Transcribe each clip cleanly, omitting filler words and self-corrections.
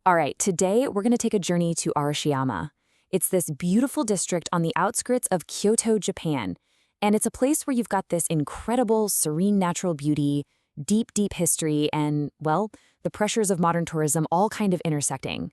All right, today we're going to take a journey to Arashiyama. It's this beautiful district on the outskirts of Kyoto, Japan. And it's a place where you've got this incredible, serene natural beauty, deep history, and, well, the pressures of modern tourism all kind of intersecting.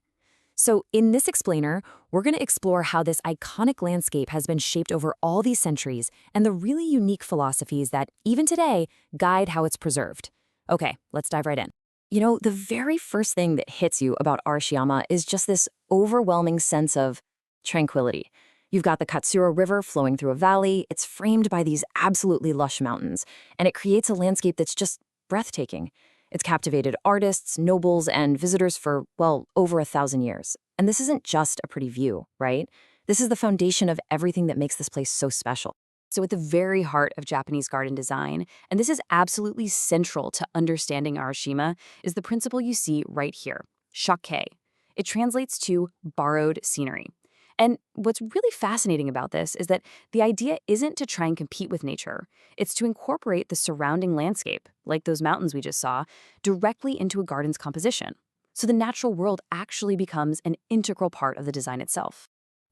So in this explainer, we're going to explore how this iconic landscape has been shaped over all these centuries and the really unique philosophies that, even today, guide how it's preserved. Okay, let's dive right in. The very first thing that hits you about Arashiyama is just this overwhelming sense of tranquility. You've got the Katsura River flowing through a valley, it's framed by these absolutely lush mountains, and it creates a landscape that's just breathtaking. It's captivated artists, nobles, and visitors for, well, over 1,000 years. And this isn't just a pretty view, right? This is the foundation of everything that makes this place so special. So at the very heart of Japanese garden design, and this is absolutely central to understanding Arashiyama, is the principle you see right here, shake. It translates to borrowed scenery. And what's really fascinating about this is that the idea isn't to try and compete with nature. It's to incorporate the surrounding landscape, like those mountains we just saw, directly into a garden's composition. So the natural world actually becomes an integral part of the design itself.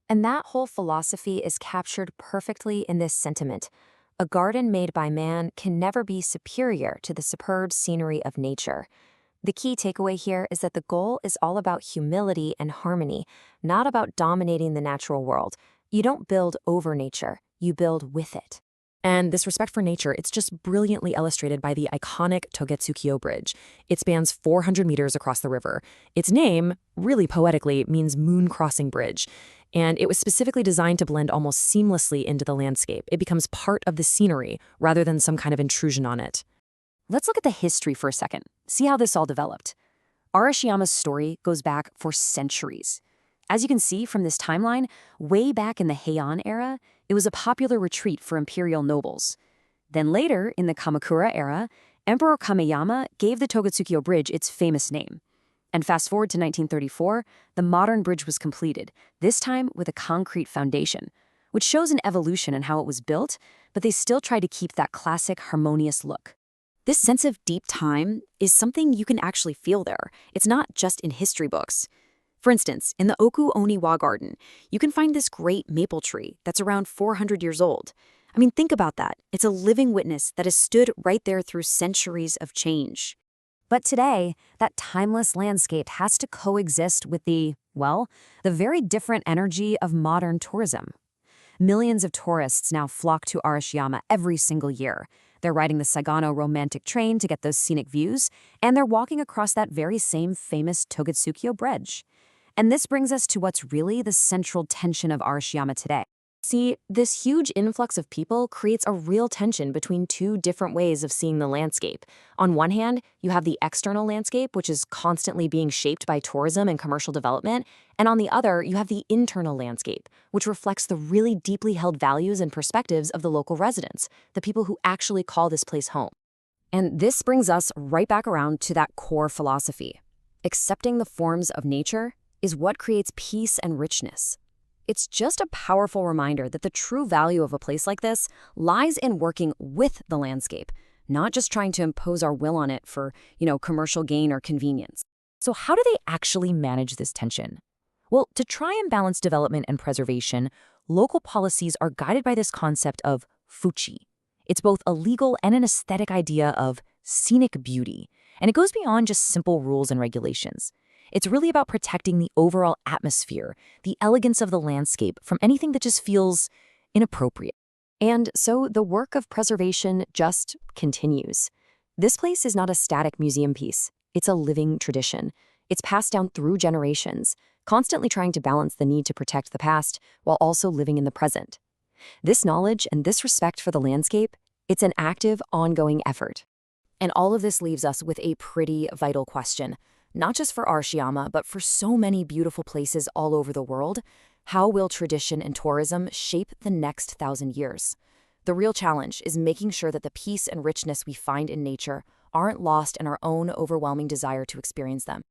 And that whole philosophy is captured perfectly in this sentiment. A garden made by man can never be superior to the superb scenery of nature. The key takeaway here is that the goal is all about humility and harmony, not about dominating the natural world. You don't build over nature, you build with it. And this respect for nature, it's just brilliantly illustrated by the iconic Togetsukyo Bridge. It spans 400 meters across the river. Its name, really poetically, means moon crossing bridge. And it was specifically designed to blend almost seamlessly into the landscape. It becomes part of the scenery rather than some kind of intrusion on it. Let's look at the history for a second. See how this all developed. Arashiyama's story goes back for centuries. As you can see from this timeline, way back in the Heian era, it was a popular retreat for imperial nobles. Then later, in the Kamakura era, Emperor Kameyama gave the Togetsukyo Bridge its famous name. And fast forward to 1934, the modern bridge was completed, this time with a concrete foundation, which shows an evolution in how it was built, but they still try to keep that classic harmonious look. This sense of deep time is something you can actually feel there. It's not just in history books. For instance, in the Oku Oniwa Garden, you can find this great maple tree that's around 400 years old. I mean, think about that. It's a living witness that has stood right there through centuries of change. But today, that timeless landscape has to coexist with the very different energy of modern tourism. Millions of tourists now flock to Arashiyama every single year. They're riding the Sagano romantic train to get those scenic views, and they're walking across that very same famous Togetsukyo Bridge. And this brings us to what's really the central tension of Arashiyama today. See, this huge influx of people creates a real tension between two different ways of seeing the landscape. On one hand, you have the external landscape, which is constantly being shaped by tourism and commercial development, and on the other, you have the internal landscape, which reflects the really deeply held values and perspectives of the local residents, the people who actually call this place home. And this brings us right back around to that core philosophy. Accepting the forms of nature is what creates peace and richness. It's just a powerful reminder that the true value of a place like this lies in working with the landscape, not just trying to impose our will on it for, commercial gain or convenience. So how do they actually manage this tension? Well, to try and balance development and preservation, local policies are guided by this concept of fuchi. It's both a legal and an aesthetic idea of scenic beauty, and it goes beyond just simple rules and regulations. It's really about protecting the overall atmosphere, the elegance of the landscape from anything that just feels inappropriate. And so the work of preservation just continues. This place is not a static museum piece. It's a living tradition. It's passed down through generations, constantly trying to balance the need to protect the past while also living in the present. This knowledge and this respect for the landscape, it's an active, ongoing effort. And all of this leaves us with a pretty vital question. Not just for Arashiyama, but for so many beautiful places all over the world, how will tradition and tourism shape the next 1,000 years? The real challenge is making sure that the peace and richness we find in nature aren't lost in our own overwhelming desire to experience them.